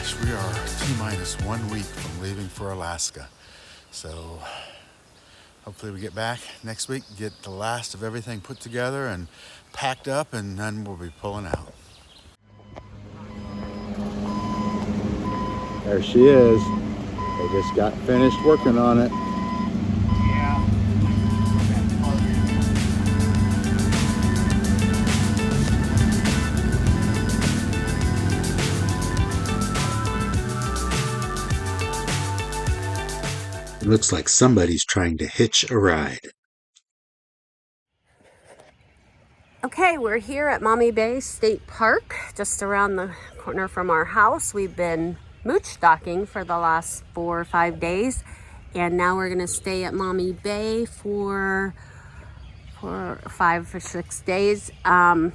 gosh, we are T-minus 1 week from leaving for Alaska. So hopefully we get back next week, get the last of everything put together and packed up, and then we'll be pulling out. There she is. They just got finished working on it. It looks like somebody's trying to hitch a ride. Okay, we're here at Maumee Bay State Park, just around the corner from our house. We've been mooch stalking for the last 4 or 5 days, and now we're gonna stay at Maumee Bay for 5 or 6 days. And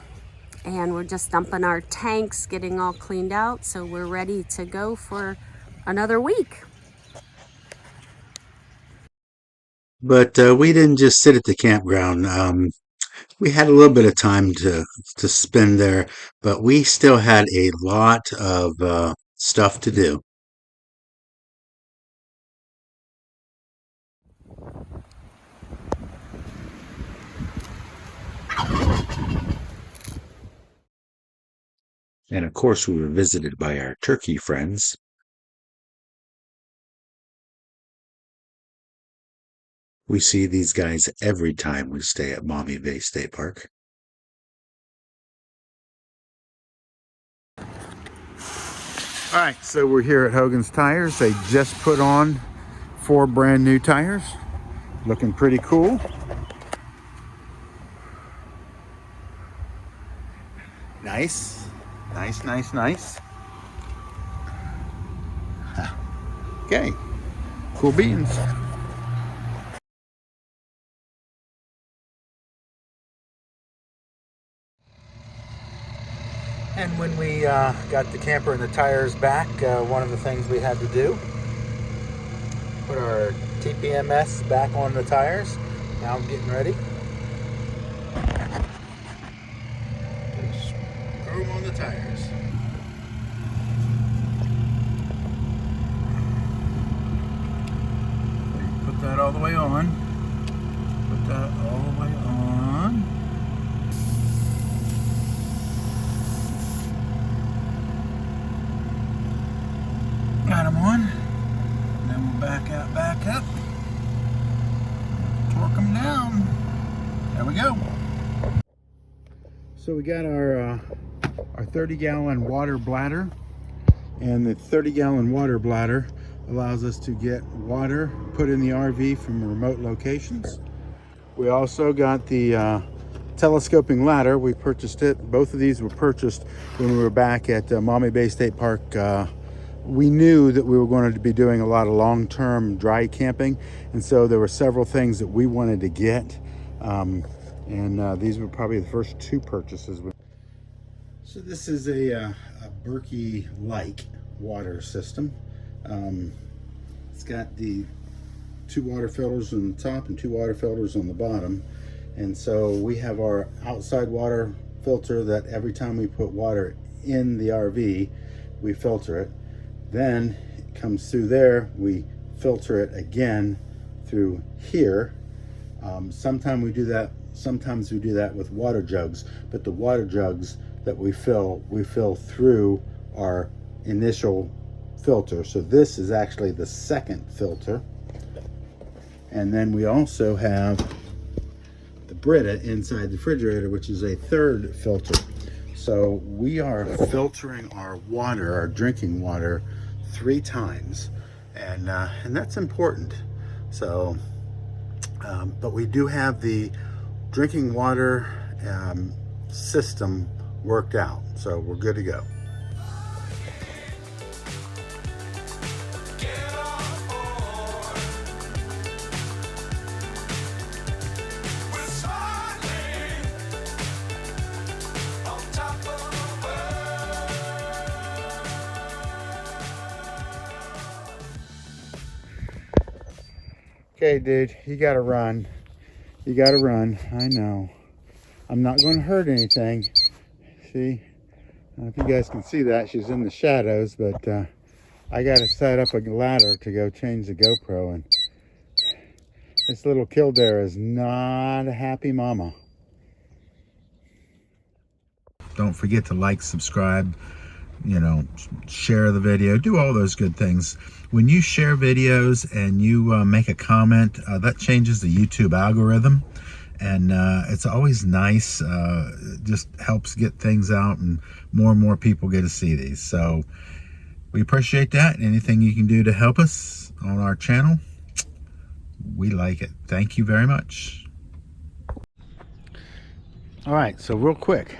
we're just dumping our tanks, getting all cleaned out, so we're ready to go for another week. But we didn't just sit at the campground. We had a little bit of time to spend there, but we still had a lot of stuff to do. And of course, we were visited by our turkey friends. We see these guys every time we stay at Maumee Bay State Park. All right, so we're here at Hogan's Tires. They just put on 4 brand new tires. Looking pretty cool. Nice, nice, nice, nice. Okay, cool beans. And when we got the camper and the tires back, one of the things we had to do, put our TPMS back on the tires. Now I'm getting ready. Screw them on the tires. Put that all the way on. Put that all the way on. Got them on. And then we'll back up. Torque them down. There we go. So we got our 30-gallon water bladder, and the 30-gallon water bladder allows us to get water put in the RV from remote locations. We also got the telescoping ladder. We purchased it. Both of these were purchased when we were back at Maumee Bay State Park. We knew that we were going to be doing a lot of long-term dry camping, and so there were several things that we wanted to get, and these were probably the first 2 purchases. So this is a Berkey-like water system. It's got the 2 water filters on the top and 2 water filters on the bottom, and so we have our outside water filter that every time we put water in the RV, we filter it. Then it comes through there, we filter it again through here. Sometimes we do that with water jugs, but the water jugs that we fill through our initial filter. So this is actually the second filter. And then we also have the Brita inside the refrigerator, which is a 3rd filter. So we are filtering our water, our drinking water, 3 times, and that's important. So, but we do have the drinking water system worked out, so we're good to go. Okay, dude, you gotta run. You gotta run. I know. I'm not going to hurt anything. See? I don't know if you guys can see that. She's in the shadows, but I got to set up a ladder to go change the GoPro, and this little Kildare is not a happy mama. Don't forget to like, subscribe, you know, share the video, do all those good things. When you share videos and you make a comment, that changes the YouTube algorithm, and it's always nice. It just helps get things out, and more people get to see these. So we appreciate that. Anything you can do to help us on our channel, we like it. Thank you very much. All right, so real quick,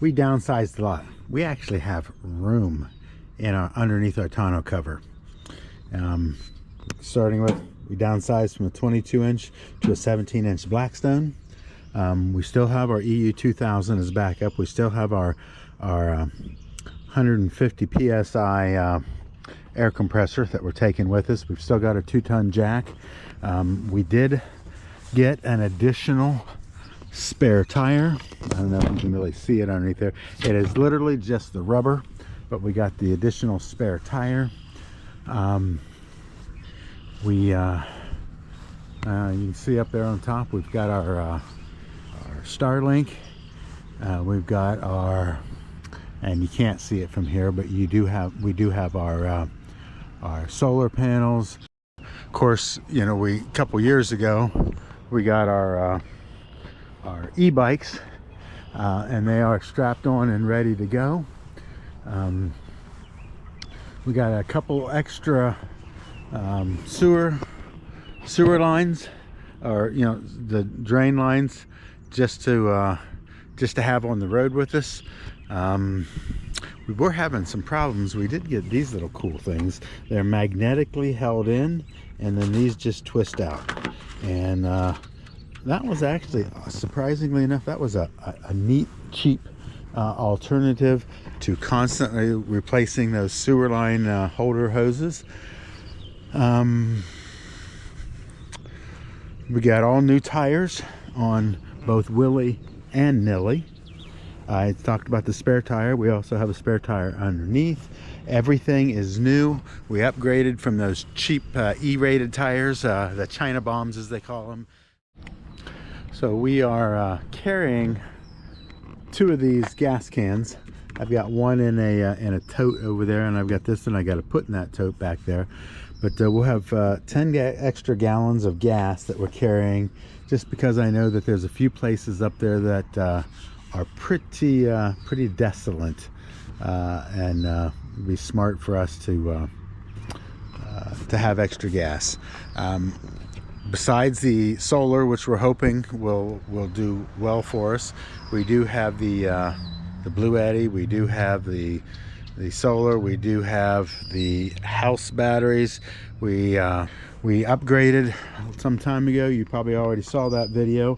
we downsized a lot. We actually have room in our underneath our tonneau cover. Starting with, we downsized from a 22-inch to a 17-inch Blackstone. We still have our EU 2000 as backup. We still have our 150 psi air compressor that we're taking with us. We've still got a 2-ton jack. We did get an additional spare tire. I don't know if you can really see it underneath there. It is literally just the rubber, but we got the additional spare tire. You can see up there on top, we've got our Starlink. We've got our, and you can't see it from here, but we do have our solar panels. Of course, you know, a couple years ago we got our e-bikes, and they are strapped on and ready to go. We got a couple extra sewer lines, or you know, the drain lines, just to have on the road with us. We were having some problems. We did get these little cool things. They're magnetically held in, and then these just twist out. And that was actually, surprisingly enough, that was a neat, cheap alternative to constantly replacing those sewer line holder hoses. We got all new tires on both Willie and Nilly. I talked about the spare tire. We also have a spare tire underneath. Everything is new. We upgraded from those cheap E-rated tires, the China bombs as they call them. So we are carrying 2 of these gas cans. I've got one in a tote over there, and I've got this one I got to put in that tote back there. But we'll have 10 extra gallons of gas that we're carrying, just because I know that there's a few places up there that are pretty desolate, and it'd be smart for us to have extra gas. Besides the solar, which we're hoping will do well for us, we do have the Blue Eddy, we do have the solar, we do have the house batteries. We upgraded some time ago. You probably already saw that video.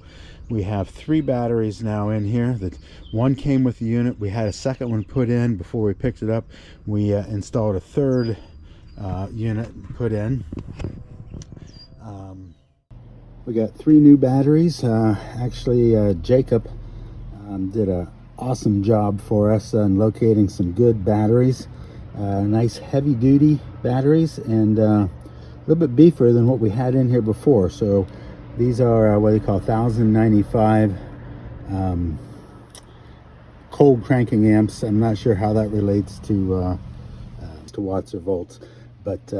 We have 3 batteries now in here. That one came with the unit. We had a second one put in before we picked it up. We installed a 3rd unit put in. We got 3 new batteries. Actually, Jacob did an awesome job for us on locating some good batteries. Nice heavy duty batteries, and a little bit beefier than what we had in here before. So these are what they call 1095 cold cranking amps. I'm not sure how that relates to watts or volts, but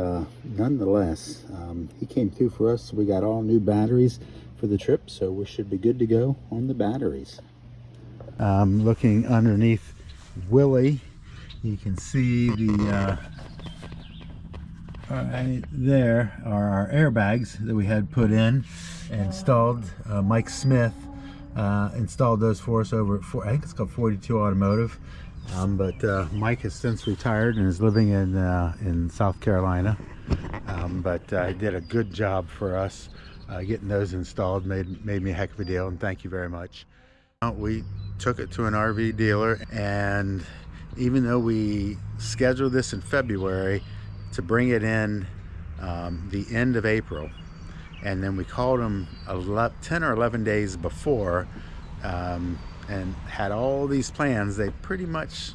nonetheless, he came through for us. So we got all new batteries for the trip, so we should be good to go on the batteries. Looking underneath Willie, you can see the right there are our airbags that we had put in, installed. Mike Smith installed those for us over at I think it's called 42 Automotive. But Mike has since retired and is living in South Carolina. But he did a good job for us getting those installed. Made me a heck of a deal, and thank you very much. We took it to an RV dealer, and even though we scheduled this in February to bring it in the end of April, and then we called them 10 or 11 days before, and had all these plans, they pretty much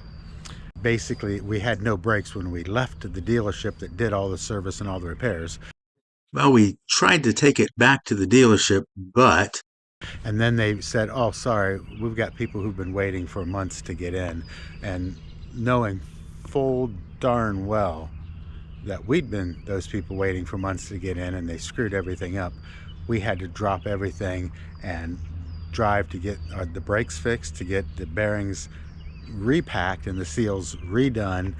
basically we had no brakes when we left the dealership that did all the service and all the repairs. Well, we tried to take it back to the dealership, and then they said, oh, sorry, we've got people who've been waiting for months to get in. And knowing full darn well that we'd been those people waiting for months to get in, and they screwed everything up, we had to drop everything and drive to get the brakes fixed, to get the bearings repacked and the seals redone.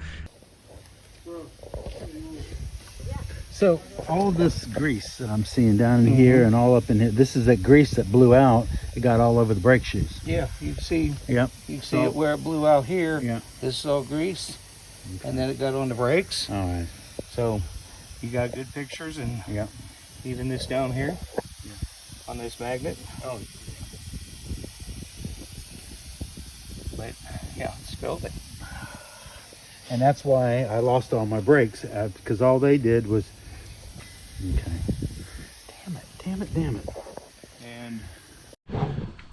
So all this grease that I'm seeing down in here and all up in here, this is that grease that blew out. It got all over the brake shoes. Yeah, you can see. Yep. You can see it where it blew out here. Yeah. This is all grease, and then it got on the brakes. All right. So you got good pictures, and Yep. even this down here on this magnet. Oh. But yeah, it spilled it. And that's why I lost all my brakes, because all they did was, okay. Damn it. And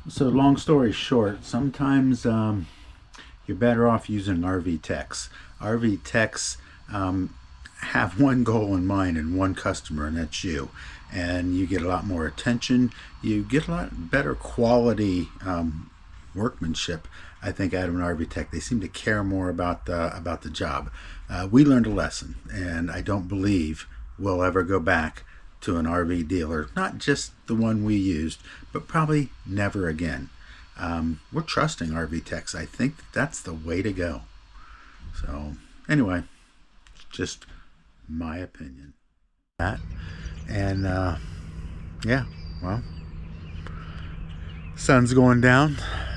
so long story short, sometimes you're better off using RV techs. RV techs have one goal in mind and one customer, and that's you. And you get a lot more attention. You get a lot better quality workmanship, I think, out of an RV tech. They seem to care more about the job. We learned a lesson, and I don't believe we'll ever go back to an RV dealer, not just the one we used, but probably never again. We're trusting RV techs. I think that's the way to go. So anyway, just my opinion. And yeah, well, sun's going down.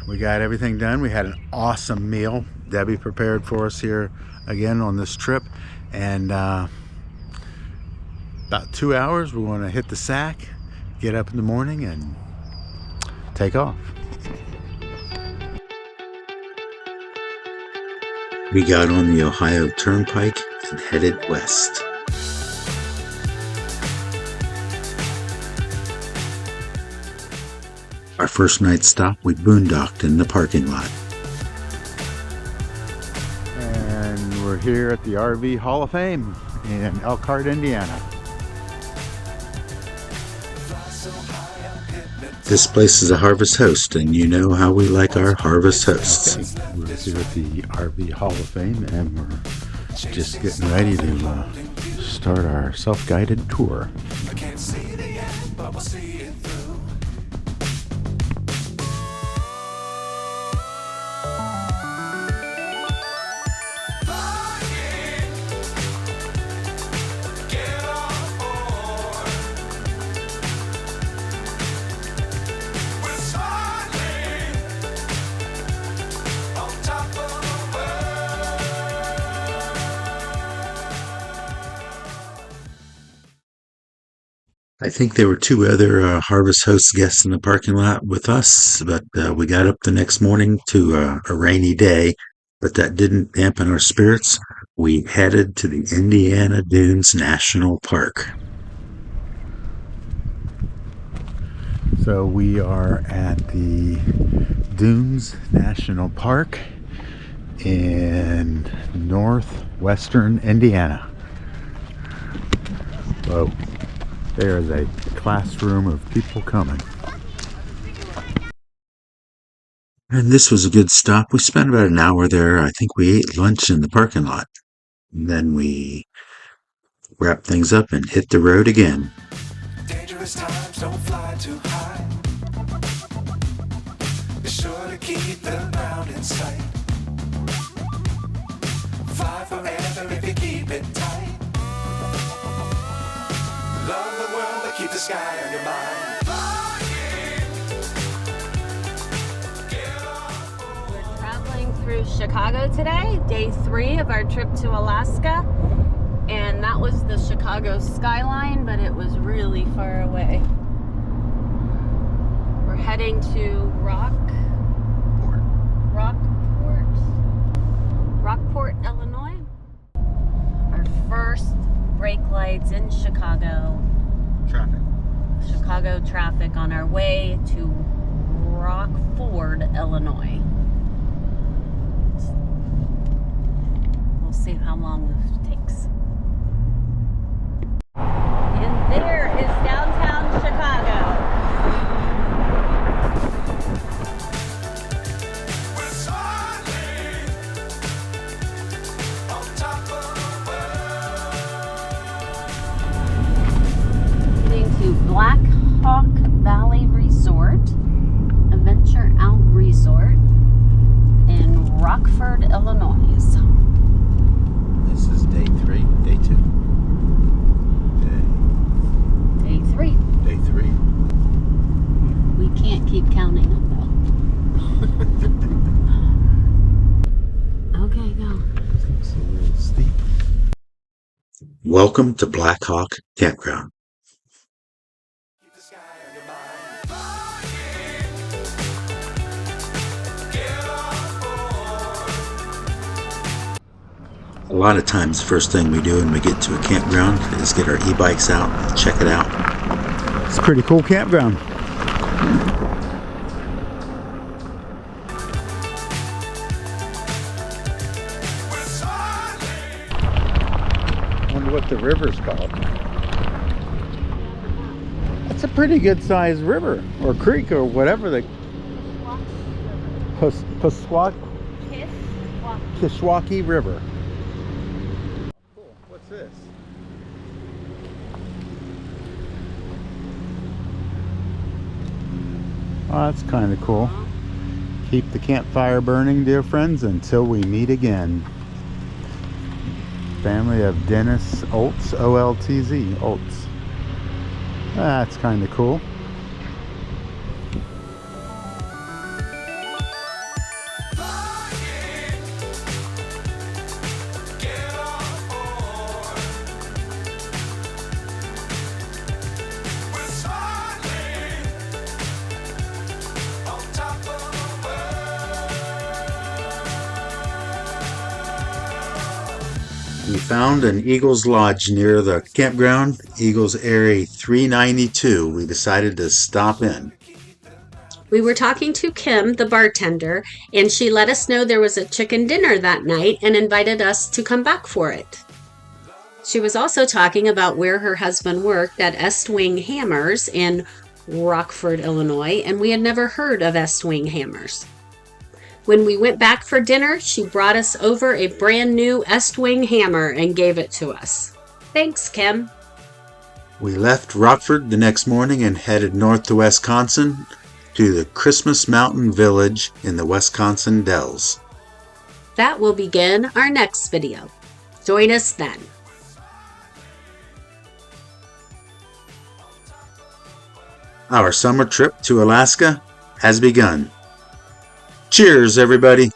We got everything done. We had an awesome meal Debbie prepared for us here again on this trip. And about 2 hours, we want to hit the sack, get up in the morning, and take off. We got on the Ohio Turnpike and headed west. Our first night stop, we boondocked in the parking lot. And we're here at the RV Hall of Fame in Elkhart, Indiana. This place is a harvest host, and you know how we like our harvest hosts. Okay, we're here at the RV Hall of Fame, and we're just getting ready to start our self-guided tour. I can't see the end, but we'll see it through. I think there were two other Harvest Host guests in the parking lot with us, but we got up the next morning to a rainy day, but that didn't dampen our spirits. We headed to the Indiana Dunes National Park. So we are at the Dunes National Park in northwestern Indiana. Whoa. There is a classroom of people coming. And this was a good stop. We spent about an hour there. I think we ate lunch in the parking lot. And then we wrapped things up and hit the road again. Dangerous times, don't fly too high. Be sure to keep the ground in sight. Fly forever if you keep it tight. Love the world, but keep the sky on your mind. We're traveling through Chicago today, day 3 of our trip to Alaska. And that was the Chicago skyline, but it was really far away. We're heading to Rockport, Illinois. Our first brake lights in Chicago traffic on our way to Rockford, Illinois. We'll see how long this takes. And there is downtown Chicago. Black Hawk Valley Resort, Adventure Out Resort in Rockford, Illinois. This is day 3, day 2. Day 3. Day 3. We can't keep counting them though. Okay, go. It's a little steep. Welcome to Black Hawk Campground. A lot of times, first thing we do when we get to a campground is get our e-bikes out and check it out. It's a pretty cool campground. I wonder what the river's called. It's a pretty good sized river or creek or whatever the Kishwaukee River. Cool. What's this? Oh, that's kind of cool. Keep the campfire burning, dear friends, until we meet again. Family of Dennis Oltz, O-L-T-Z, Oltz. That's kind of cool. We found an Eagles Lodge near the campground, Eagles Area 392. We decided to stop in. We were talking to Kim, the bartender, and she let us know there was a chicken dinner that night and invited us to come back for it. She was also talking about where her husband worked at Est Wing Hammers in Rockford, Illinois, and we had never heard of Est Wing Hammers. When we went back for dinner, she brought us over a brand new Est Wing hammer and gave it to us. Thanks, Kim. We left Rockford the next morning and headed north to Wisconsin to the Christmas Mountain Village in the Wisconsin Dells. That will begin our next video. Join us then. Our summer trip to Alaska has begun. Cheers, everybody!